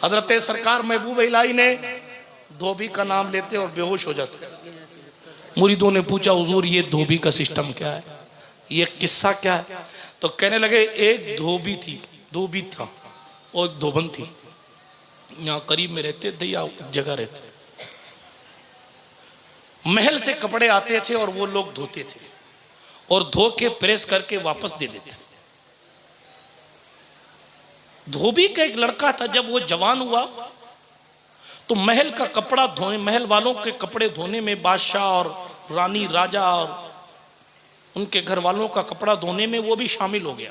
हजरत सरकार महबूब इलाही ने धोबी का नाम लेते और बेहोश हो जाते। मुरीदों ने पूछा हुजूर ये धोबी का सिस्टम क्या है, ये किस्सा क्या है? तो कहने लगे एक धोबी था और एक धोबन थी, यहाँ करीब में रहते थे या जगह रहते। महल से कपड़े आते थे और वो लोग धोते थे और धो के प्रेस करके वापस दे देते। धोबी का एक लड़का था, जब वो जवान हुआ तो महल का कपड़ा धोने, महल वालों के कपड़े धोने में, बादशाह और रानी राजा और उनके घर वालों का कपड़ा धोने में वो भी शामिल हो गया।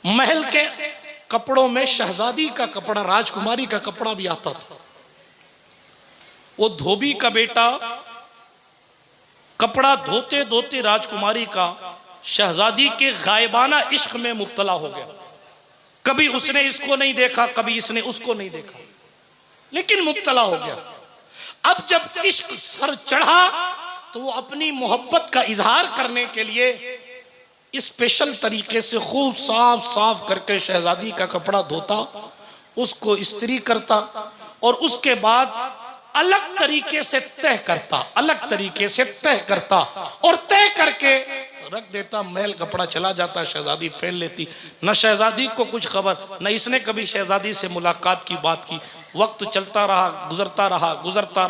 महल के कपड़ों में शहजादी का कपड़ा, राजकुमारी का कपड़ा भी आता था। वो धोबी का बेटा कपड़ा धोते धोते राजकुमारी का शहजादी के गायबाना इश्क में मुब्तला हो गया। कभी उसने इसको नहीं देखा, कभी इसने उसको नहीं देखा, लेकिन मुब्तला हो गया। अब जब इश्क सर चढ़ा तो वो अपनी मोहब्बत का इजहार करने के लिए स्पेशल तरीके से खूब साफ साफ करके शहजादी का कपड़ा धोता, उसको इस्त्री करता और उसके बाद अलग तरीके से तय करता और तय करके रख देता। महल कपड़ा चला जाता, शहजादी फैल लेती। न शहजादी को कुछ खबर, न इसने कभी शहजादी से मुलाकात की बात की। वक्त चलता रहा, गुजरता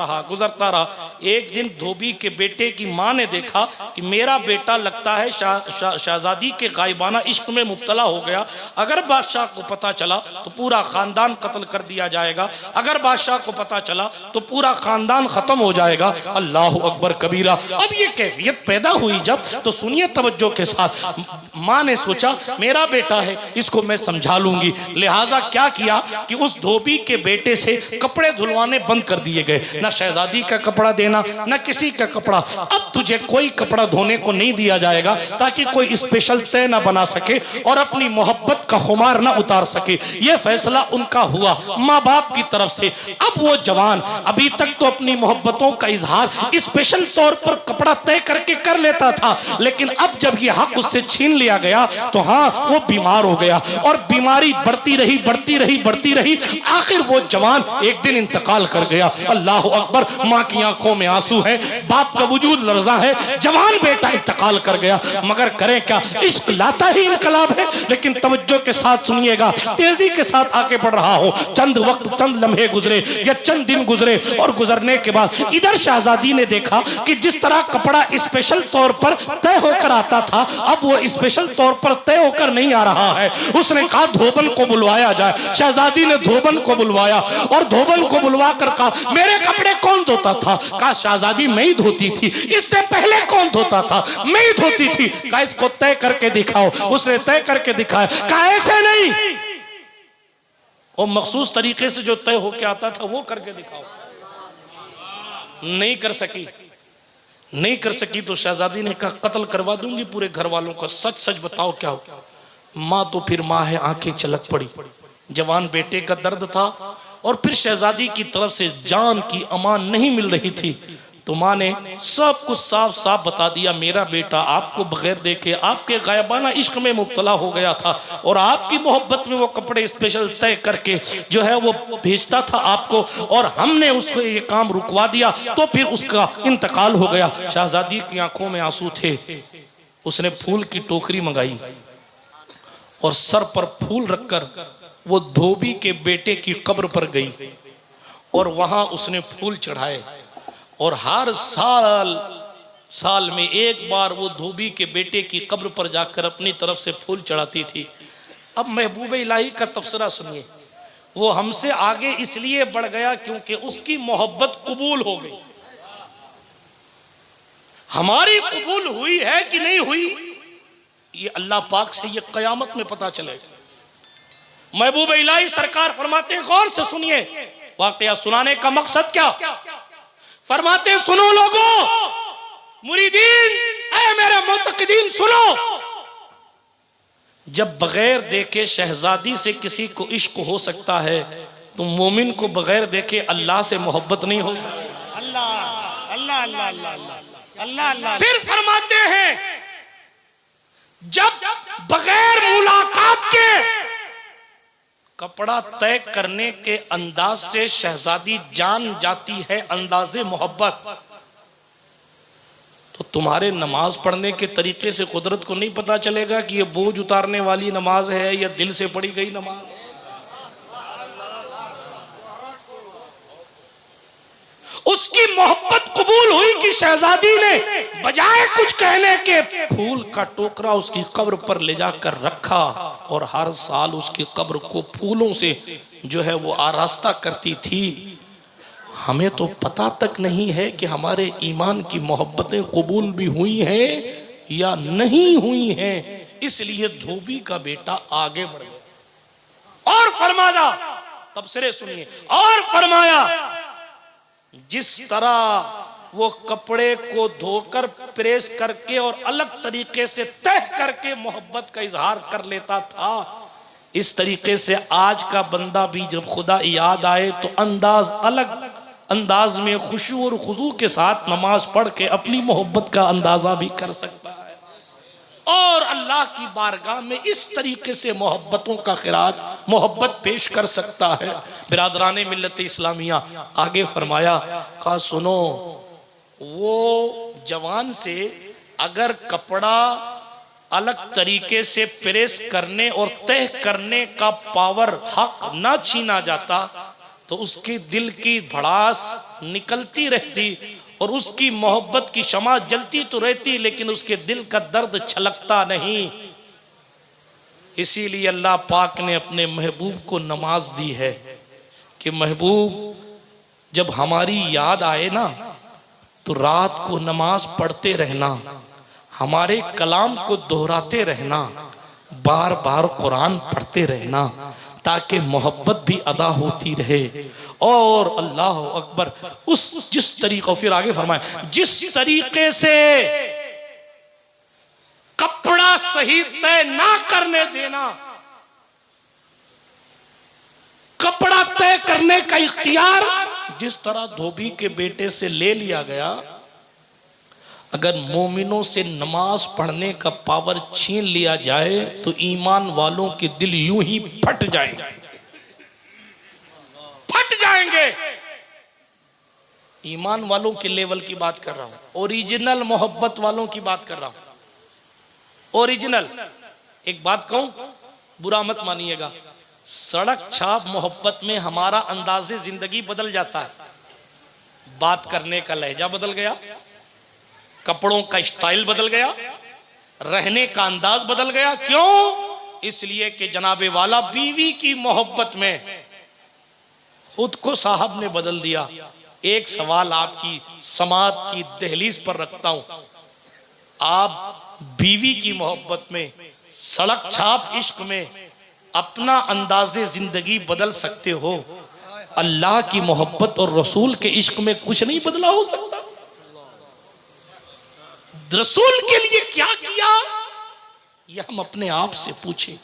रहा। एक दिन धोबी के बेटे की माँ ने देखा कि मेरा बेटा लगता है शहजादी के गायबाना इश्क में मुब्तला हो गया। अगर बादशाह को पता चला तो पूरा खानदान कत्ल कर दिया जाएगा, अगर बादशाह को पता चला तो पूरा खानदान खत्म हो जाएगा। अल्लाह अकबर कबीरा। अब ये कैफियत पैदा हुई जब, तो सुनिए तवज्जो के साथ। माँ ने सोचा मेरा बेटा है, इसको मैं समझा लूंगी। लिहाजा क्या किया कि उस धोबी के बेटे से कपड़े धुलवाने बंद कर दिए गए। ना शहजादी का कपड़ा देना, ना किसी का कपड़ा। अब तुझे कोई कपड़ा धोने को नहीं दिया जाएगा ताकि कोई स्पेशल तय ना बना सके और अपनी मोहब्बत का खुमार ना उतार सके। यह फैसला उनका हुआ माँ बाप की तरफ से। अब वो जवान अभी तक तो अपनी मोहब्बतों का इजहार स्पेशल तौर पर कपड़ा तय करके कर लेता था, लेकिन अब जब ये हक उससे छीन लिया गया तो हाँ, वो बीमार हो गया और बीमारी बढ़ती रही। आखिर वो जवान एक दिन इंतकाल कर गया। अल्लाह अकबर। माँ की आंखों में आंसू है, बाप का वजूद लर्जा है। जवान बेटा इंतकाल कर गया, मगर करें क्या, इश्क लाता ही इनकलाब है। लेकिन तवज्जो के साथ सुनिएगा, तेजी के साथ आगे बढ़ रहा हो। चंद वक्त, चंद लम्हे गुजरे या चंद दिन गुजरे और गुजरने के बाद इधर शहजादी ने देखा कि जिस तरह कपड़ा स्पेशल तौर पर तय होकर आता था, अब वो स्पेशल तौर पर तय होकर नहीं आ रहा है। उसने कहा धोबन को बुलवाया जाए। शहजादी ने धोबन को बुलवाया और धोबन को बुलवा कर कहा मेरे कपड़े कौन धोता था? कहा शहजादी मैं ही धोती थी। इससे पहले कौन धोता था? मैं ही धोती थी। कहा इसको तय करके दिखाओ। उसने तय करके दिखाया। कहा ऐसे नहीं, और मखसूस तरीके से जो तय होके आता था वो करके दिखाओ। नहीं कर सकी तो शहजादी ने कहा कत्ल करवा दूंगी पूरे घर वालों का। सच बताओ क्या हो? माँ तो फिर माँ है, आंखें चलक पड़ी। जवान बेटे का दर्द था और फिर शहजादी की तरफ से जान की अमान नहीं मिल रही थी, तो माँ ने सब कुछ साफ साफ बता दिया। मेरा बेटा आपको बगैर देखे आपके गायबाना इश्क में मुब्तला हो गया था और आपकी मोहब्बत में वो कपड़े स्पेशल तय करके जो है वो भेजता था आपको, और हमने उसको ये काम रुकवा दिया तो फिर उसका इंतकाल हो गया। शहजादी की आंखों में आंसू थे। उसने फूल की टोकरी मंगाई और सर पर फूल रखकर वो धोबी के बेटे की कब्र पर गई और वहां उसने फूल चढ़ाए। और हर साल में एक बार वो धोबी के बेटे की कब्र पर जाकर अपनी तरफ से फूल चढ़ाती थी। अब महबूब इलाही का तबसरा सुनिए। वो हमसे आगे इसलिए बढ़ गया क्योंकि उसकी मोहब्बत कबूल हो गई। हमारी कबूल हुई है कि नहीं हुई, ये अल्लाह पाक से ये कयामत में पता चलेगा। महबूब इलाही सरकार फरमाते हैं, गौर से सुनिए, वाकया सुनाने का मकसद क्या? फरमाते हैं सुनो लोगों, मुरीदीन, ऐ मेरे मुतक़िदीन सुनो। जब बगैर देखे शहजादी से किसी को इश्क हो सकता है तो मोमिन को बगैर देखे अल्लाह से मोहब्बत नहीं हो सकती। अल्लाह अल्लाह अल्लाह अल्लाह अल्लाह। फिर फरमाते हैं जब बगैर मुलाकात के कपड़ा तय करने के अंदाज से शहजादी जान जाती है अंदाजे मोहब्बत। तो तुम्हारे नमाज पढ़ने के तरीके से कुदरत को नहीं पता चलेगा कि ये बोझ उतारने वाली नमाज है या दिल से पढ़ी गई नमाज है। उसकी मोहब्बत कबूल हुई कि शहजादी ने बजाय कुछ कहने के फूल का टोकरा उसकी कब्र पर ले जाकर रखा और हर साल उसकी कब्र को फूलों से जो है वो आरास्ता करती थी। हमें तो पता तक नहीं है कि हमारे ईमान की मोहब्बतें कबूल भी हुई हैं या नहीं हुई हैं। इसलिए धोबी का बेटा आगे बढ़ गया और फरमाया, तबसरे सुनिए, और फरमाया जिस तरह वो कपड़े को धोकर प्रेस करके और अलग तरीके से तह करके मोहब्बत का इजहार कर लेता था, इस तरीके से आज का बंदा भी जब खुदा याद आए तो अलग अंदाज में खुशू और खुजू के साथ नमाज पढ़ के अपनी मोहब्बत का अंदाजा भी कर सकता है और अल्लाह की बारगाह में इस तरीके से मोहब्बतों का खिराज मोहब्बत पेश कर सकता है। बिरादराने मिल्लत इस्लामिया आगे फरमाया, कहा सुनो, वो जवान से अगर कपड़ा अलग तरीके से प्रेस करने और तह करने का पावर हक ना छीना जाता तो उसके दिल की भड़ास निकलती रहती और उसकी मोहब्बत की शमा जलती तो रहती, लेकिन उसके दिल का दर्द छलकता नहीं। इसीलिए अल्लाह पाक ने अपने महबूब को नमाज दी है कि महबूब जब हमारी याद आए ना तो रात को नमाज पढ़ते रहना, हमारे कलाम को दोहराते रहना, बार बार कुरान पढ़ते रहना, ताकि मोहब्बत भी अदा होती रहे। और अल्लाह अकबर, उस जिस तरीके, फिर आगे फरमाए, जिस तरीके से कपड़ा सही तय ना करने देना, कपड़ा तय करने का इख्तियार जिस तरह धोबी के बेटे से ले लिया गया, अगर मोमिनों से नमाज पढ़ने का पावर छीन लिया जाए तो ईमान वालों के दिल यूं ही फट जाएंगे, फट जाएंगे। ईमान वालों के लेवल की बात कर रहा हूं, ओरिजिनल मोहब्बत वालों की बात कर रहा हूं, ओरिजिनल। एक बात कहूं, बुरा मत मानिएगा, सड़क छाप मोहब्बत में हमारा अंदाजे जिंदगी बदल जाता है। बात करने का लहजा बदल गया, कपड़ों का स्टाइल बदल गया, रहने का अंदाज बदल गया। क्यों? इसलिए कि जनाबे वाला बीवी की मोहब्बत में खुद को साहब ने बदल दिया। एक सवाल आपकी समात की दहलीज पर रखता हूं, आप बीवी की मोहब्बत में, सड़क छाप इश्क में अपना अंदाजे जिंदगी बदल सकते हो, अल्लाह की मोहब्बत और रसूल के इश्क में कुछ नहीं बदला हो सकता। रसूल के लिए क्या किया यह हम अपने आप से पूछें।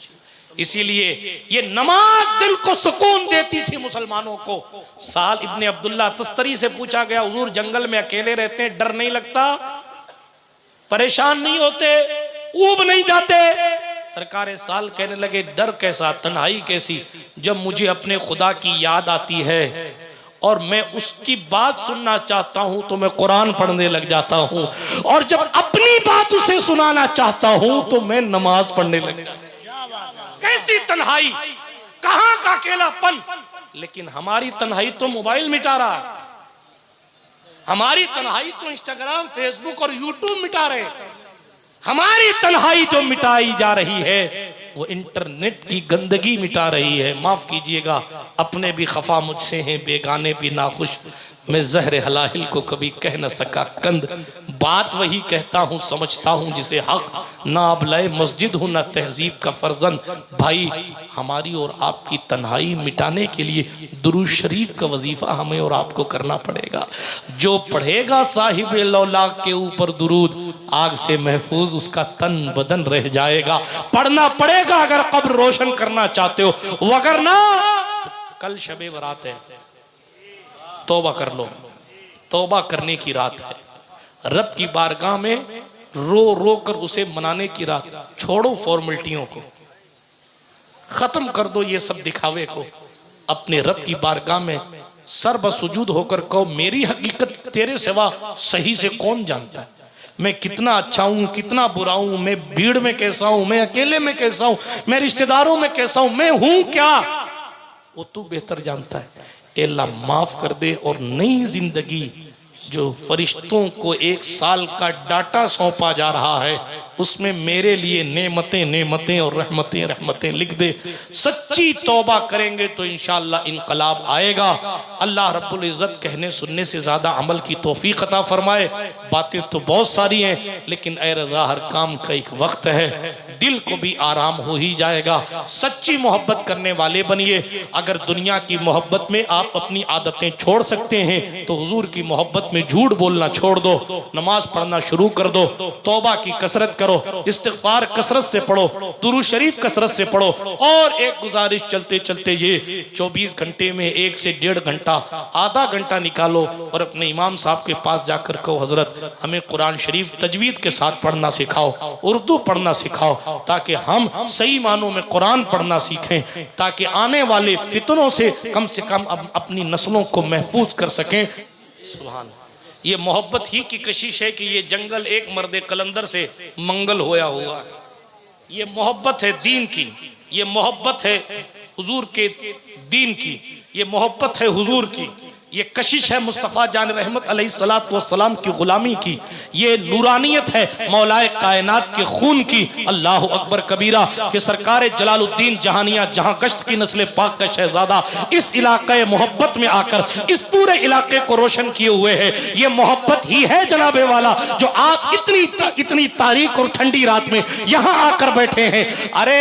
इसीलिए ये नमाज दिल को सुकून देती थी मुसलमानों को। साल इब्ने अब्दुल्ला तस्तरी से पूछा गया, हुजूर जंगल में अकेले रहते हैं, डर नहीं लगता, परेशान नहीं होते, ऊब नहीं जाते? सरकार साल कहने लगे, डर कैसा, तन्हाई कैसी, जब मुझे अपने खुदा की याद आती है और मैं उसकी बात सुनना चाहता हूं तो मैं कुरान पढ़ने लग जाता हूं, और जब अपनी बात उसे सुनाना चाहता हूं तो मैं नमाज पढ़ने लग जाता हूं। कैसी तन्हाई, कहां का अकेलापन। लेकिन हमारी तन्हाई तो मोबाइल मिटा रहा है, हमारी तन्हाई तो इंस्टाग्राम, फेसबुक और यूट्यूब मिटा रहे। हमारी तन्हाई जो मिटाई जा रही है वो इंटरनेट की गंदगी मिटा रही है। माफ कीजिएगा, अपने भी खफा मुझसे हैं, बेगाने भी नाखुश, मैं जहर हलाहिल को कभी कह न सका कंद। बात वही कहता हूँ, समझता हूँ जिसे हक, ना अबलाए मस्जिद हूँ ना तहजीब का फर्जंद। भाई, हमारी और आपकी तन्हाई मिटाने के लिए दुरूद शरीफ का वजीफा हमें और आपको करना पड़ेगा। जो पढ़ेगा साहिब लौला के ऊपर दुरूद, आग से महफूज उसका तन बदन रह जाएगा। पढ़ना पड़ेगा अगर कब्र रोशन करना चाहते हो, वगरना कल शबे बरात है, तौबा कर लो। तौबा करने की रात है, रब की बारगाह में रो रो कर उसे मनाने की रात। छोड़ो फॉर्मेलिटियों को, खत्म कर दो ये सब दिखावे को, अपने रब की बारगाह में सर बसुजूद होकर कहो मेरी हकीकत तेरे सिवा सही से कौन जानता है, मैं कितना अच्छा हूं कितना बुरा हूं, मैं भीड़ में कैसा हूं, मैं अकेले में कैसा हूं, मैं रिश्तेदारों में कैसा हूं, मैं हूं क्या, वो तू बेहतर जानता है। अल्लाह माफ कर दे और नई जिंदगी जो फरिश्तों को 1 साल का डाटा सौंपा जा रहा है उसमें मेरे लिए नेमतें नेमतें और रहमतें रहमतें लिख दे। सच्ची तौबा करेंगे तो इंशाअल्लाह इनकलाब आएगा। अल्लाह रब्बुल इज़्ज़त कहने सुनने से ज़्यादा अमल की तौफीक अता फरमाए। बातें तो बहुत सारी हैं लेकिन ए रज़ा हर काम का एक वक्त है, दिल को भी आराम हो ही जाएगा। सच्ची मोहब्बत करने वाले बनिए। अगर दुनिया की मोहब्बत में आप अपनी आदतें छोड़ सकते हैं तो हुजूर की मोहब्बत में झूठ बोलना छोड़ दो, नमाज पढ़ना शुरू कर दो, तौबा की कसरत करो, इस्तिग़फ़ार कसरत से पढ़ो, दुरूद शरीफ कसरत से पढ़ो। और एक गुजारिश चलते चलते ये 24 घंटे में 1 से 1.5 घंटा आधा घंटा निकालो और अपने इमाम साहब के पास जाकर कहो हजरत हमें कुरान शरीफ तजवीद के साथ पढ़ना सिखाओ, उर्दू पढ़ना सिखाओ, ताकि हम सही मानों में कुरान पढ़ना सीखें, ताकि आने वाले फितनों से कम अपनी नस्लों को महफूज कर सकें। सुभान। ये मोहब्बत ही की कशिश है कि ये जंगल एक मर्द कलंदर से मंगल होया हुआ है। ये मोहब्बत है दीन की, ये मोहब्बत है हुजूर के दीन की, ये मोहब्बत है हुजूर की, ये कशिश है मुस्तफ़ा जान रहमत अलैहिस्सलातु वस्सलाम की गुलामी की, ये नूरानियत है मौलाए कायनात के खून की। अल्लाह अकबर कबीरा कि सरकार जलालुद्दीन जहानिया जहां गश्त की नस्ल पाक का शहजादा इस इलाके मोहब्बत में आकर इस पूरे इलाके को रोशन किए हुए है। ये मोहब्बत ही है जनाबे वाला जो आप इतनी तारीख और ठंडी रात में यहाँ आकर बैठे हैं। अरे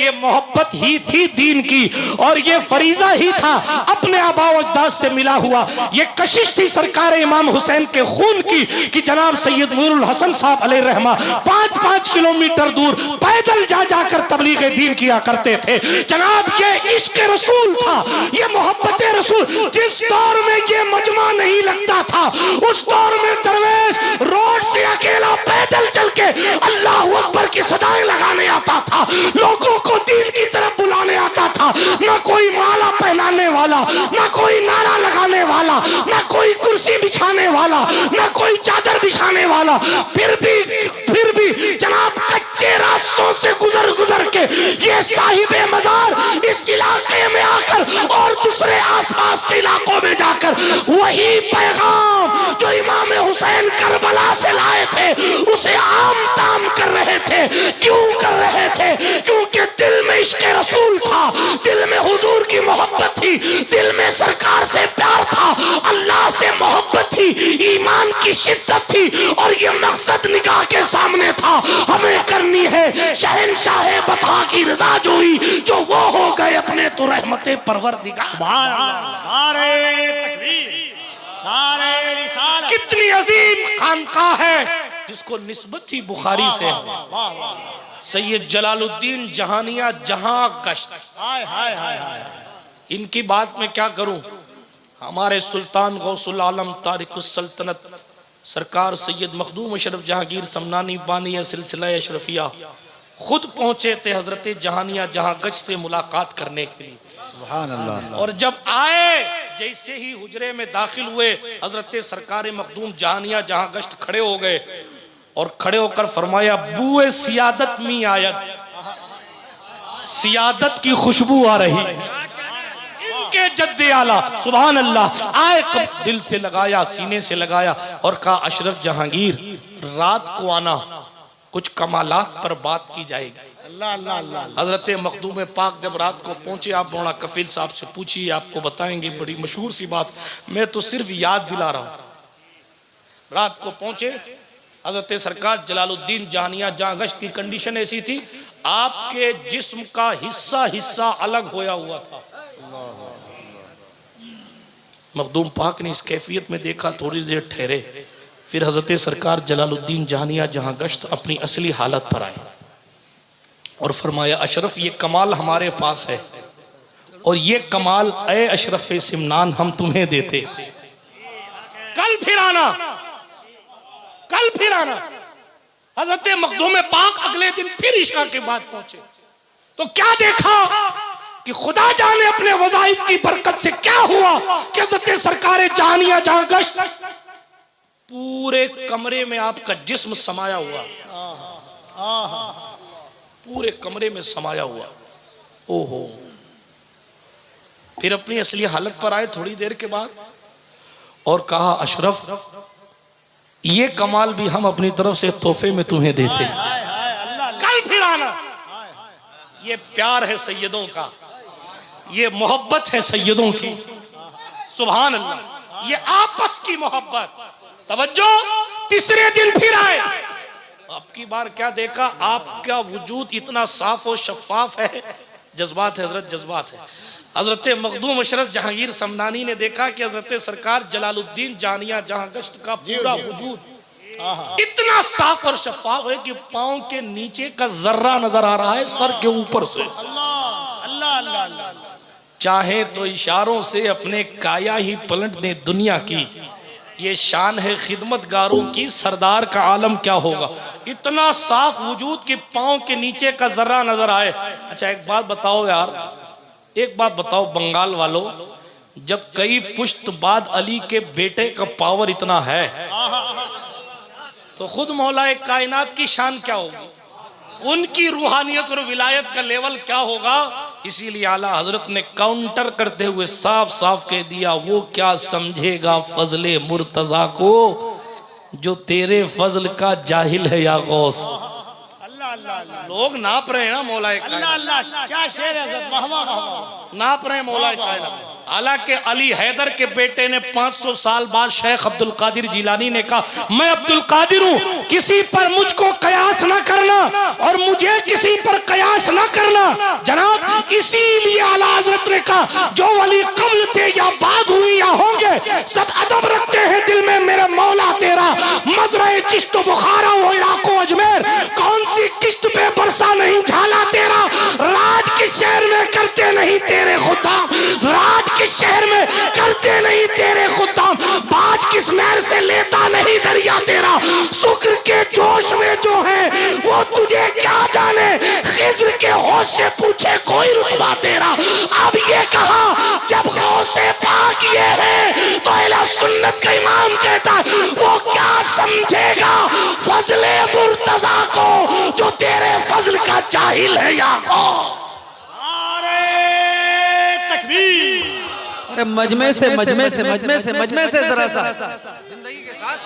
ये मोहब्बत ही थी दीन की और ये फरीजा ही था अपने आबा व अजदाद से मिला हुआ। ये कशिश थी सरकार इमाम हुसैन के खून की कि जनाब सैयद मुनीरुल हसन साहब अलैहि रहमा 5-5 किलोमीटर दूर पैदल जा जाकर तबलीग दीन किया करते थे। जनाब ये इश्क रसूल था, ये मोहब्बत रसूल। जिस दौर में ये मजमा नहीं लगता था उस दौर में दरवेश रोड से अकेला पैदल चल के अल्लाह अकबर की सदाएं लगाने आता था, लोगों को दीन की तरफ बुलाने आता था। ना कोई माला पहनाने वाला, ना कोई नारा लगाने वाला, ना कोई कुर्सी बिछाने वाला, ना कोई चादर बिछाने वाला, फिर भी जनाब कच्चे रास्तों से गुजर के ये साहिबे मजार इस इलाके में आकर और दूसरे आसपास के इलाकों में जाकर वही पैगाम जो इमाम हुसैन करबला से लाए थे उसे आम ताम कर रहे थे। क्यों कर रहे थे? क्योंकि दिल में इश्क रसूल था, दिल में हुजूर की मोहब्बत थी, दिल में सरकार से प्यार था, अल्लाह से मोहब्बत थी, ईमान की शिद्दत थी और ये मकसद निगाह के सामने था। हमें करनी है शहंशाह बता की रजा जोई, जो वो हो गए अपने तो रहमते परवरदिगार। कितनी अजीम खानकाह है जिसको निस्बत थी बुखारी से। सैयद जलालुद्दीन जहानिया जहां गश्त, इनकी बात में क्या करूं। हमारे सुल्तान गौसुल आलम तारिकुस सल्तनत सरकार सैयद मखदूम अशरफ जहांगीर समनानी बानी सिलसिला अशरफिया खुद पहुंचे थे हजरत जहानिया जहां गश्त से मुलाकात करने के लिए। सुभान अल्लाह। और जब आए जैसे ही हुजरे में दाखिल हुए हजरत सरकार मखदूम जहानिया जहां गश्त खड़े हो गए और खड़े होकर फरमाया बुए सियादत में आयत, सियादत की खुशबू आ रही इनके जद्दे आला। सुभान अल्लाह। आए दिल से लगाया, सीने से लगाया और कहा अशरफ जहांगीर रात को आना, कुछ कमालात पर बात की जाएगी। अल्लाह अल्लाह अल्लाह। हजरत मखदूम पाक जब रात को पहुंचे आप मौलाना कफील साहब से पूछिए, आपको बताएंगे बड़ी मशहूर सी बात, मैं तो सिर्फ याद दिला रहा हूं। रात को पहुंचे हजरत सरकार जलालुद्दीन जहानिया जहां गश्त की कंडीशन ऐसी थी आपके जिस्म का हिस्सा हिस्सा अलग होया हुआ था। मखदूम पाक ने इस कैफियत में देखा, थोड़ी देर ठहरे, फिर हजरत सरकार जलालुद्दीन जहानिया जहां गश्त अपनी असली हालत पर आए और फरमाया अशरफ ये कमाल हमारे पास है और ये कमाल ए अशरफ सिमनान हम तुम्हें देते, कल फिर आना, कल फिर आना। हजरत मखदूम पाक अगले दिन फिर इशा के बाद पहुंचे, तो क्या देखा कि खुदा जाने अपने वज़ाइफ की बरकत से क्या हुआ कि हज़रत सरकार जानिया जहां गश्त, पूरे कमरे में आपका जिस्म समाया हुआ, पूरे कमरे में समाया हुआ। ओहो, फिर अपनी असली हालत पर आए थोड़ी देर के बाद और कहा, अशरफ ये कमाल भी हम अपनी तरफ से तोहफे में तुम्हें देते हैं, कल फिर आना। ये प्यार है सैयदों का, ये मोहब्बत है सैयदों की, सुभान अल्लाह, ये आपस की मोहब्बत। तवज्जो, तीसरे दिन फिर आए, अब की बार क्या देखा, आपका वजूद इतना साफ और शफाफ है, जज्बात है हजरत, जज्बात है। हजरत मखदूम अशरफ जहांगीर समदानी ने देखा कि हजरत सरकार जलालुद्दीन जानिया जहां गश्त का पूरा वजूद इतना साफ और शफाफ है कि पांव के नीचे का जर्रा नजर आ रहा है सर के ऊपर से। अल्लाह अल्लाह, चाहे तो इशारों से अपने काया ही पलट दे दुनिया की, ये शान है खिदमतगारों की, सरदार का आलम क्या होगा। इतना साफ वजूद कि पांव के नीचे का जर्रा नजर आए। अच्छा एक बात बताओ यार, एक बात बताओ बंगाल वालों, जब कई पुश्त बाद अली के बेटे का पावर इतना है तो खुद मौलाए कायनात की शान क्या होगी, उनकी रूहानियत और विलायत का लेवल क्या होगा। इसीलिए आला हजरत ने काउंटर करते हुए साफ साफ कह दिया, वो क्या समझेगा फजले मुर्तजा को जो तेरे फजल का जाहिल है या गौस। लोग नाप रहे हैं ना मौलाए कायनात, क्या शेर है, वाह वाह वाह, नाप रहे हैं मौलाए कायनात। हालांकि अली हैदर के बेटे ने 500 साल बाद शेख अब्दुल कादिर जिलानी ने कहा, मैं अब्दुल कादिर हूं, किसी पर मुझको कयास ना करना और मुझे किसी पर कयास ना करना जनाब। इसीलिए आला हजरत ने कहा, जो वली कब्ल थे या बाद हुई या होंगे, सब अदब रखते हैं दिल में मेरे मौला तेरा। मजरे चिश्त बुखारा वो इलाको अजमेर, कौन सी किश्त पे बरसा नहीं झाला तेरा। राज के शहर में करते नहीं तेरे खुदा, राज किस शहर में करते नहीं तेरे खुदाम, बाज किस नहर से लेता नहीं दरिया तेरा। शुक्र के जोश में जो है वो तुझे क्या जाने, खिज्र के होश से पूछे कोई रुतबा तेरा। अब ये कहा जब गौसे पाक ये है तो अहले सुन्नत का इमाम कहता है, वो क्या समझेगा फजले मुर्तजा को जो तेरे फजल का जाहिल है या गौस। अरे मजमे से जरा सा जिंदगी के साथ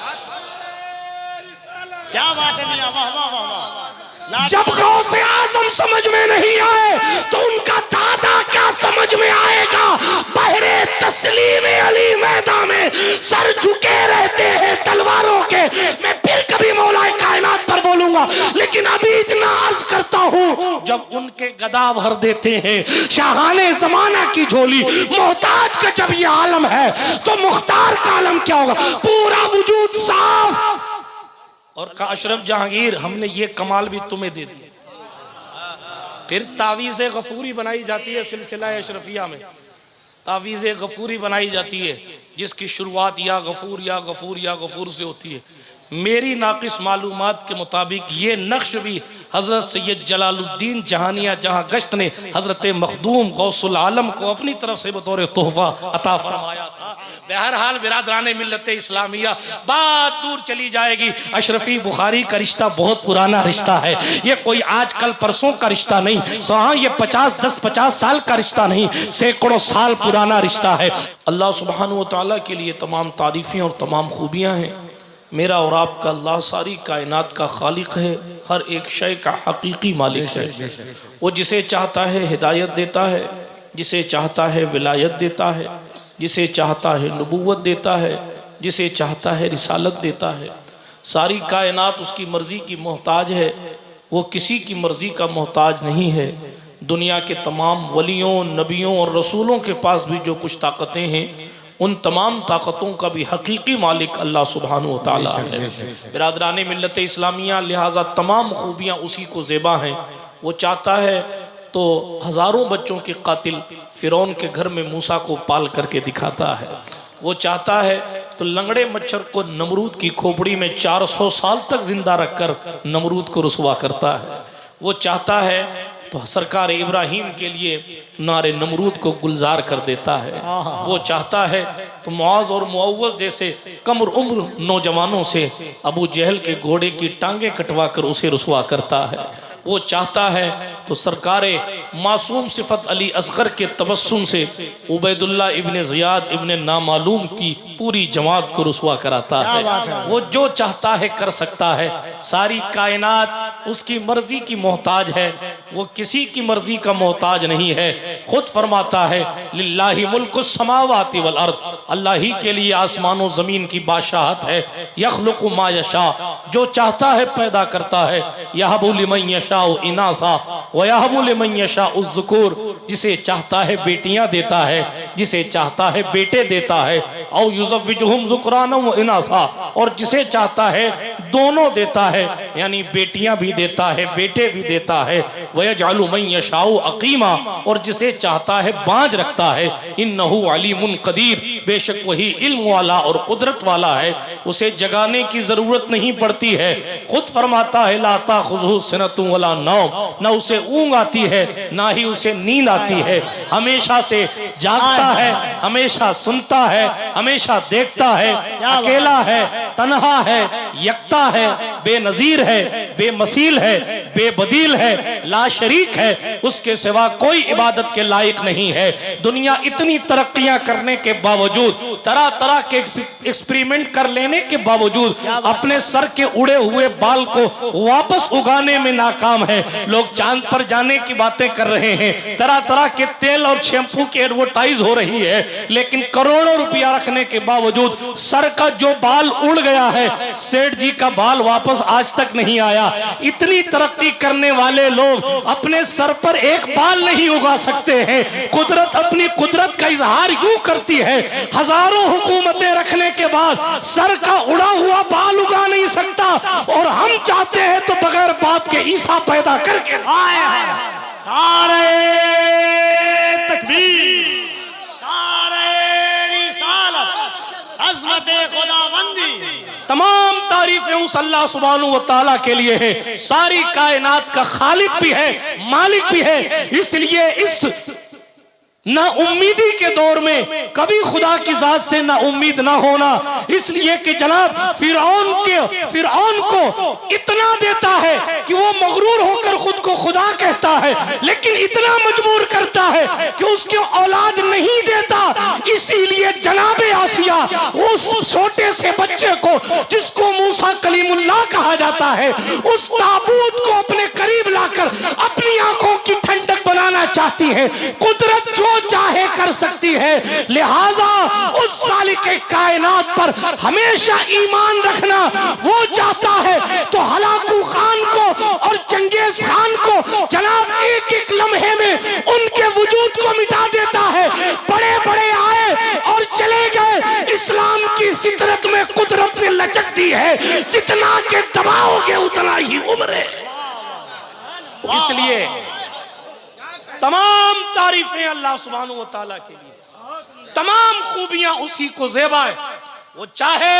क्या बात है मियां, वाह वाह वाह वाह। जब गौसे आजम समझ में नहीं आए तो उनका दादा क्या समझ में आएगा। बहरे तस्लीम अली मैदान में सर झुके रहते हैं तलवारों के। मैं फिर कभी मौलाए कायनात पर बोलूंगा, लेकिन अभी इतना अर्ज करता हूँ, जब उनके गदा भर देते हैं शाहाने जमाना की झोली, मोहताज का जब ये आलम है तो मुख्तार का आलम क्या होगा। पूरा वजूद साफ। और का अशरफ जहांगीर, हमने ये कमाल भी तुम्हें दे दिया। फिर तावीज़े गफूरी बनाई जाती है सिलसिला अशरफिया में, तावीज़े गफूरी बनाई जाती है जिसकी शुरुआत या गफूर या गफूर या गफूर से होती है। मेरी नाकिस मालूमात के मुताबिक ये नक्श भी हज़रत सैयद जलालुद्दीन जहानिया जहां गश्त ने हज़रत मखदूम गौसुल आलम को अपनी तरफ से बतौर तोहफा अता फरमाया था। बहरहाल बिरादराने मिल्लत इस्लामिया, बात दूर चली जाएगी। अशरफी बुखारी का रिश्ता बहुत पुराना रिश्ता है, ये कोई आज कल परसों का रिश्ता नहीं। हाँ, ये 50 साल का रिश्ता नहीं, सैकड़ों साल पुराना रिश्ता है। अल्लाह सुब्हानहू व तआला के लिए तमाम तारीफ़ें और तमाम खूबियाँ हैं। मेरा और आपका अल्लाह सारी कायनात का खालिक है, हर एक शय का हकीकी मालिक है। वो जिसे चाहता है हिदायत देता है, जिसे चाहता है विलायत देता है, जिसे चाहता है नबूवत देता है, जिसे चाहता है रिसालत देता है। सारी कायनात उसकी मर्ज़ी की मोहताज है, वो किसी की मर्ज़ी का मोहताज नहीं है। दुनिया के तमाम वलियों, नबियों और रसूलों के पास भी जो कुछ ताकतें हैं, उन तमाम ताकतों का भी हकीकी मालिक अल्लाह सुब्हानहू व तआला है। बिरादराने मिल्लत इस्लामिया, लिहाजा तमाम खूबियाँ उसी को ज़ेबा हैं। वो चाहता है तो हज़ारों बच्चों के कातिल फ़िरौन के घर में मूसा को पाल करके दिखाता है। वो चाहता है तो लंगड़े मच्छर को नमरूद की खोपड़ी में 400 साल तक जिंदा रखकर नमरूद को रुसवा करता है। वो चाहता है तो सरकार इब्राहीम के लिए नारे नमरूद को गुलजार कर देता है। वो चाहता है तो मुआज और मुअव्वज जैसे कम उम्र नौजवानों से अबू जहल के घोड़े की टांगे कटवा कर उसे रुसवा करता है। वो चाहता है तो सरकार मासूम सिफत अली असगर के तबस्सुम से उबैदुल्लाह इब्ने ज़ियाद इब्ने नामालूम की पूरी जमात को रुसवा कराता है। वो जो चाहता है कर सकता है। सारी कायनात उसकी मर्जी की मोहताज है, वो किसी की मर्जी का मोहताज नहीं है। खुद फरमाता है लिल्लाहि मुल्कुस समावाति वल अर्द, अल्लाह ही के लिए आसमानों जमीन की बादशाहत है। यखलुकु मा यशा, जो चाहता है पैदा करता है। यहबु लिमन यशाउ इनासा व यहबु लिमन यशाउ ज़ुकुर, जिसे चाहता है बेटियां देता है, जिसे चाहता है बेटे देता है। औ युज़व्विजुहुम ज़ुकराना व इनासा, और जिसे चाहता है दोनों देता है, यानी बेटियां भी देता है बेटे भी देता है। व यजअलु मन यशाउ अकीमा, और जिसे चाहता है बांझ रखता है। इन्नहु अलीमुन कदीर, बेशक वही इल्म वाला और कुदरत वाला है, उसे जगाने की जरूरत नहीं पड़ती है। खुद फरमाता है ला ताखुज़हु सिनतुन वला नौम, न उसे ऊँग आती है ना ही उसे नींद आती है। हमेशा से जागता है, हमेशा सुनता है, हमेशा देखता है। अकेला है, तन्हा है, यकता है, बेनजीर है, बेमसील है, बेबदील है, ला शरीक है, उसके सिवा कोई इबादत के लायक नहीं है। दुनिया इतनी तरक्कियां करने के बावजूद, तरह तरह के एक्सपेरिमेंट कर लेने के बावजूद अपने सर के उड़े हुए बाल को वापस उगाने में नाकाम है। लोग चांद पर जाने की बातें कर रहे हैं, तरह तरह के तेल और शैम्पू की एडवर्टाइज हो रही है, लेकिन करोड़ों रुपया रखने के बावजूद सर का जो बाल उड़ गया है, सेठ जी का बाल वापस आज तक नहीं आया। इतनी तरक्की करने वाले लोग अपने सर पर एक बाल नहीं उगा सकते हैं। कुदरत अपनी कुदरत का इजहार यूं करती है, हजारों हुकूमतें रखने के बाद सर का उड़ा हुआ बाल उगा नहीं सकता, और हम चाहते हैं तो बगैर बाप के ईसा पैदा करके आए हैं। नारे तकबीर, नारे रिसालत, अज़मत खुदाबंदी। तमाम तारीफें उस अल्लाह सुब्हानहू व तआला के लिए है। सारी कायनात का खालिक भी है, मालिक भी है। इसलिए इस ना उम्मीदी के दौर में कभी खुदा की जात से ना उम्मीद ना होना, इसलिए कि जनाब फिरौन को इतना देता है कि वो मगरूर होकर खुद को खुदा कहता है, लेकिन इतना मजबूर करता है कि उसके औलाद नहीं देता। इसीलिए जनाबे आसिया उस छोटे से बच्चे को जिसको मूसा कलीमुल्लाह कहा जाता है, उस ताबूत को अपने करीब लाकर अपनी आंखों की ठंडक बनाना चाहती है। कुदरत जो चाहे कर सकती है, लिहाजा उस सालिके कायनात पर हमेशा ईमान रखना। वो चाहता है तो हलाकू खान को और चंगेज खान को जनाब एक एक लम्हे में उनके वजूद को मिटा देता है। बड़े बड़े आए और चले गए। इस्लाम की फितरत में कुदरत ने लचक दी है, जितना के दबाओगे उतना ही उम्र है। इसलिए तमाम तारीफें अल्लाह सुब्हानहू व तआला के लिए, तमाम खूबियां उसी को ज़ेबा है। वो चाहे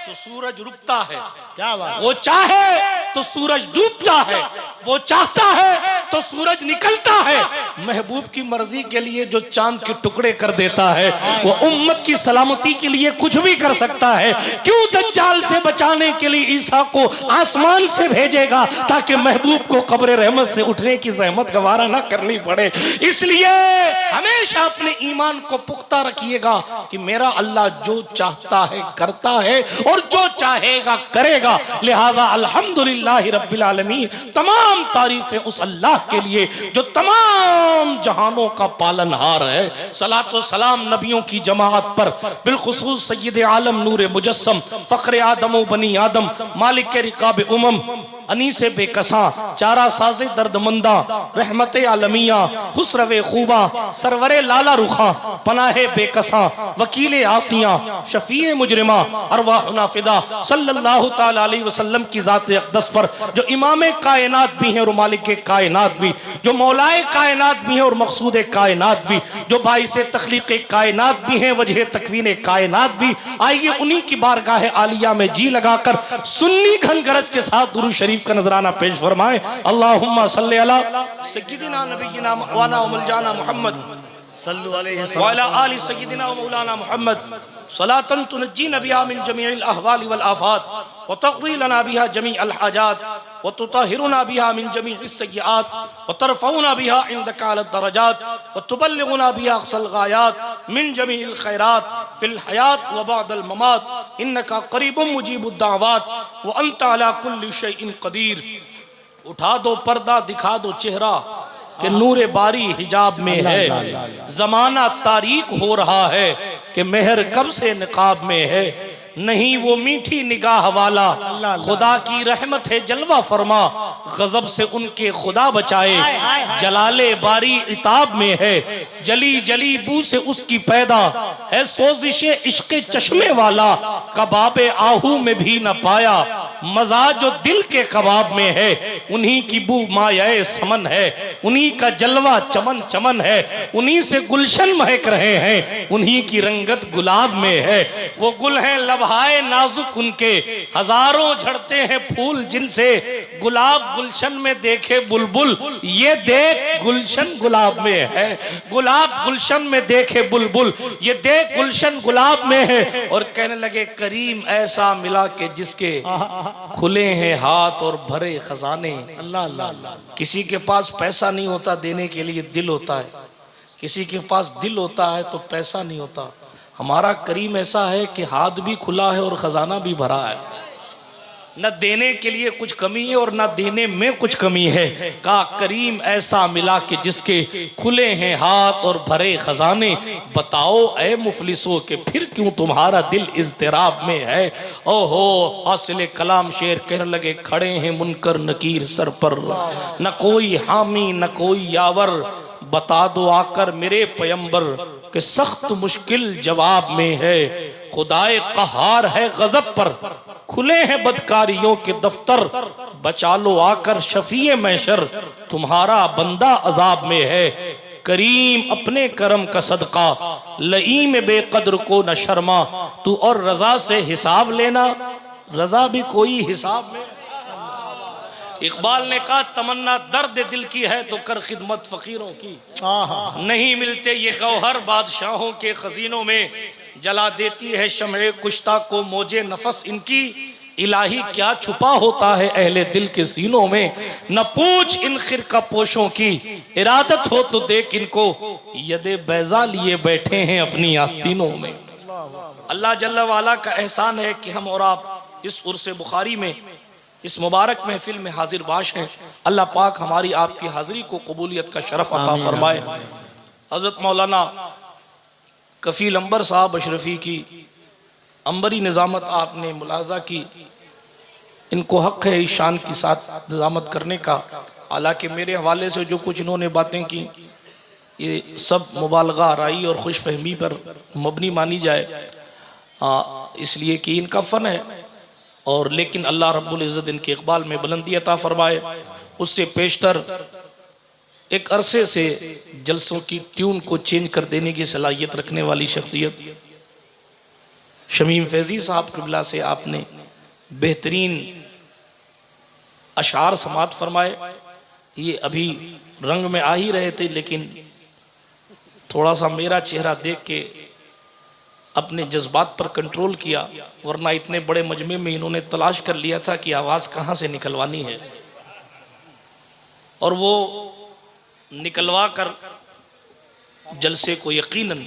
तो सूरज रुकता है, क्या बात, वो चाहे तो सूरज डूबता है, वो चाहता है तो सूरज निकलता है। महबूब की मर्जी के लिए जो चांद के टुकड़े कर देता है, वो उम्मत की सलामती के लिए कुछ भी कर सकता है। क्यों दज्जाल से बचाने के लिए ईसा को आसमान से भेजेगा, ताकि महबूब को कब्र रहमत से उठने की जहमत गवारा ना करनी पड़े। इसलिए हमेशा अपने ईमान को पुख्ता रखिएगा कि मेरा अल्लाह जो चाहता है करता है और जो चाहेगा करेगा। लिहाजा अल्हम्दुलिल्लाह रब्बिल आलमीन, तमाम तारीफें उस अल्लाह के लिए जो तमाम जहानों का पालनहार है। सलात व सलाम नबियों की जमाअत पर, बिलखुसूस सय्यद आलम नूर मुजस्सम फख्र आदम व बनी आदम मालिक के रिकाब उमम अनीसे बेकसा चारा साज़े दर्दमंदा रहमत आलमिया खुसरवे खूबा सरवरे लाला रुखा पनाहे बेकसा वकील आसिया शफीए मुजरिमा अरवाह नाफिदा सल्लल्लाहु ताला अलैहि वसल्लम की ज़ात अक़दस पर, जो इमाम कायनात भी हैं और मालिक के कायनात भी, जो मौलाए कायनात कायनात भी हैं और मकसूद कायनात भी, जो बाइस तख्लीक कायनात भी हैं, वजह तकवीन कायनात भी। आइए उन्हीं की बारगाह आलिया में जी लगाकर सुन्नी घन गरज के साथ दुरूद शरीफ का नजराना पेश फरमाएं। अल्लाहुम्मा सल्ली अला सय्यिदिना नबिय्यिना मौलाना मौलाना मुहम्मद सल्लु अलैहि व अला आलि सय्यिदिना व मौलाना मुहम्मद सलातन तुनज्जीना बिहा मिन जमीइल अहवालि वल आफात व तक़दी लना बिहा जमीअल हाजात व तुताहिरुना बिहा मिन जमीइस सय्यिआत व तरफ़उना बिहा इंदका अल दरजात व तुबल्लिगुना बिहा अक़सल गायात मिन जमीइल खैरात फिल हयात व बअदल ममात इन्नका क़रीबुम मुजीबुद दाअवात व अंत अला कुल्लि शैइन क़दीर। उठा दो पर्दा, दिखा दो चेहरा कि नूरे बारी हिजाब में है। जमाना तारीक हो रहा है कि मेहर कब से निकाब में है। नहीं वो मीठी निगाह वाला खुदा की रहमत है जलवा फरमा, गजब से उनके खुदा बचाए जलाले बारी इताब में है। जली जली बू से उसकी पैदा है सोजिशे इश्क़ चश्मे वाला, कबाबे आहू में भी न पाया मजा जो दिल के कबाब में है। उन्हीं की बू मायाए समन है, उन्हीं का जलवा चमन चमन है, उन्हीं से गुलशन महक रहे हैं, उन्हीं की रंगत गुलाब में है। वो गुल हैं लबहाए नाजुक उनके, हजारों झड़ते हैं फूल जिनसे, गुलाब गुलशन में देखे बुलबुल, ये देख गुलशन गुलाब में है। गुलाब गुलशन में देखे बुलबुल, ये देख गुलशन गुलाब में है। और कहने लगे करीम ऐसा मिला कि जिसके खुले हैं हाथ और भरे खजाने। अल्लाह अल्लाह। किसी के पास पैसा नहीं होता, देने के लिए दिल होता है। किसी के पास दिल होता है तो पैसा नहीं होता। हमारा करीम ऐसा है कि हाथ भी खुला है और खजाना भी भरा है। न देने के लिए कुछ कमी है और न देने में कुछ कमी है। का करीम ऐसा मिला कि जिसके खुले हैं हाथ और भरे खजाने। बताओ ए मुफलिसों के फिर क्यों तुम्हारा दिल इज़्तिराब में है। ओहो हासिल कलाम शेर कहने लगे खड़े हैं मुनकर नकीर सर पर, न कोई हामी न कोई यावर, बता दो आकर मेरे पैगंबर कि सख्त मुश्किल जवाब में है। खुदाए कहार है गजब पर, खुले हैं बदकारियों के दफ्तर, बचा लो आकर शफीए महशर, तुम्हारा बंदा अजाब में है। करीम अपने करम का सदका, लईम बेकद्र को न शर्मा, तू और रजा से हिसाब लेना, रजा भी कोई हिसाब में। इकबाल ने कहा तमन्ना दर्द दिल की है तो कर खिदमत फकीरों की, नहीं मिलते ये गौहर बादशाहों के खजीनों में, जला देती है शम्ए कुश्ता को मौजे नफस इनकी, इलाही क्या छुपा होता है अहले दिल के सीनों में। न पूछ इन खिरका पोशों की, इरादत हो तो देख इनको, यदे बैजा लिए बैठे हैं अपनी आस्तीनों में। अल्लाह जल्ला वाला का एहसान है कि हम और आप इस उर्स बुखारी में, इस मुबारक महफिल में हाजिर बाश हैं। अल्लाह पाक हमारी आपकी हाजिरी को कबूलियत का शरफ अता फरमाए। हज़रत मौलाना कफ़ील अंबर साहब अशरफी की अंबरी निज़ामत आपने मुलाजा की, इनको हक़ है इस शान के साथ निज़ामत करने का। हालांकि मेरे हवाले से जो कुछ इन्होंने बातें की ये सब मुबालगा आराई और खुश फहमी पर मबनी मानी जाए, इसलिए कि इनका फ़न है। और लेकिन अल्लाह रब्बुल इज़्ज़त इनके इक़बाल में बुलंदी अता फरमाए। उससे पेशतर एक अरसे से जलसों की ट्यून को चेंज कर देने की सलाहियत रखने वाली शख्सियत शमीम फैज़ी साहब क़िबला से आपने बेहतरीन अशार समात फरमाए। ये अभी रंग में आ ही रहे थे, लेकिन थोड़ा सा मेरा चेहरा देख के अपने जज्बात पर कंट्रोल किया, वरना इतने बड़े मजमे में इन्होंने तलाश कर लिया था कि आवाज़ कहाँ से निकलवानी है, और वो निकलवा कर जलसे को यकीनन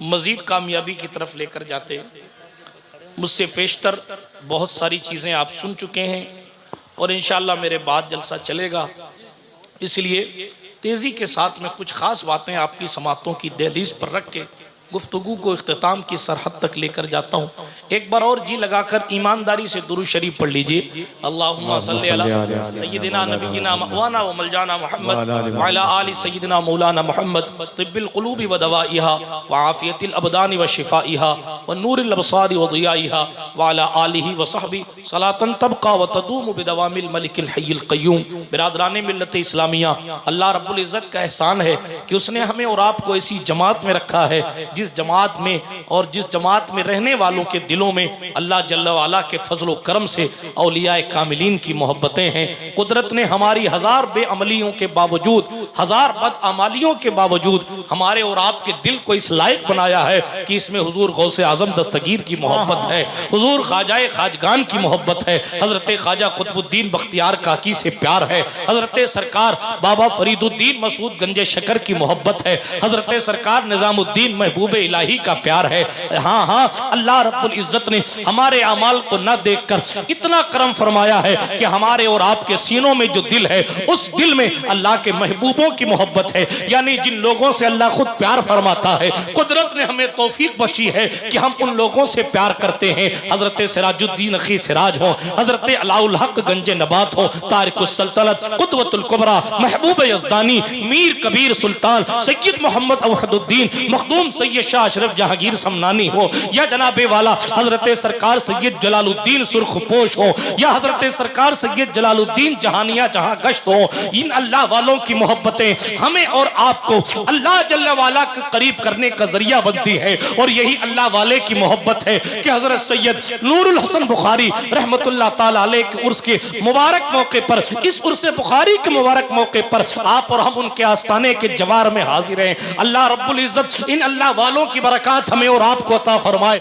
मज़ीद कामयाबी की तरफ लेकर जाते। मुझसे पेशतर बहुत सारी चीज़ें आप सुन चुके हैं और इंशाअल्लाह मेरे बाद जलसा चलेगा, इसलिए तेज़ी के साथ में कुछ ख़ास बातें आपकी समातों की दहलीज पर रख के गुफ्तगू को इख्तिताम की सरहद तक लेकर जाता हूँ। एक बार और जी लगाकर ईमानदारी से दुरूद शरीफ पढ़ लीजिए। अल्लाहुम्मा सल्ली अला सय्यिदिना नबिय्यिना मवाना व मलजाना मुहम्मद व अला आलि सय्यिदिना मौलाना मुहम्मद तिब्बिल क़ुलूबि व दवाइहा व आफियतिल अबदानि व शिफाइहा व नूरिल अबसारि व ज़ियाइहा व अला आलिहि व सहबी सलातन तबका व तदूमु बिदवामिल मलिकिल हय्यिल क़य्यूम। बिरादराने मिल्लत इस्लामिया, अल्लाह रब्बुल इज़्ज़त का एहसान है कि उसने हमें और आपको ऐसी जमात में रखा है जिस जमात में और जिस जमात में रहने वालों के दिलों में अल्लाह जल्ल वाला के फजल करम से औलियाए कामिलीन की मोहब्बतें हैं। कुदरत ने हमारी हजार बेअमलियों के बावजूद, हजार बदअमालियों के बावजूद हमारे और आपके दिल को इस लायक बनाया है कि इसमें हुजूर गौसे आजम दस्तगीर की मोहब्बत है, हुजूर ख्वाजाए खाजगान की मोहब्बत है, हजरत ख्वाजा कुतुबुद्दीन बख्तियार काकी से प्यार है, हजरत सरकार बाबा फरीदुद्दीन मसूद गंजे शकर की मोहब्बत है, हजरत सरकार निजामुद्दीन महबूब इलाही का प्यार है। हाँ हाँ, अल्लाह रब्बुल इज्जत ने हमारे अमाल को न देखकर इतना करम फरमाया है कि हमारे और आपके सीनों में जो दिल है उस दिल में अल्लाह के महबूबों की मोहब्बत है, यानी जिन लोगों से अल्लाह खुद प्यार फरमाता है। कुदरत ने हमें तौफीक बख्शी है कि हम उन लोगों से प्यार करते हैं। हजरत सिराजुद्दीन अखी सिराज हो, हजरत अलाउल हक गंजे नबात हो, तारिकुस सल्तनत कुतुबुल कुबरा महबूब यज़दानी, मीर कबीर सुल्तान सैयद मोहम्मद अवहदुद्दीन मखदूम सैयद शाह अशरफ जहांगीर समनानी हो, या जनाबे वाला हजरत सरकार सैयद जलालुद्दीन सुर्खपोश हो, या हजरत सरकार सैयद जलालुद्दीन जहानिया जहां गश्त हो, इन अल्लाह वालों की मोहब्बतें हमें और आपको अल्लाह जल्ल वाला के करीब करने का जरिया बनती है। और यही अल्लाह वाले की मोहब्बत है कि हजरत सैयद नूरुल हसन बुखारी रहमतुल्लाह ताला अलैह के उर्स के मुबारक मौके पर, इस उर्स बुखारी के मुबारक मौके पर आप और हम उनके आस्थाने के जवार में हाजिर हैं। अल्लाह रब्बुल इज्जत इन अल्लाह वालों की बरकत हमें और आपको अता फरमाए।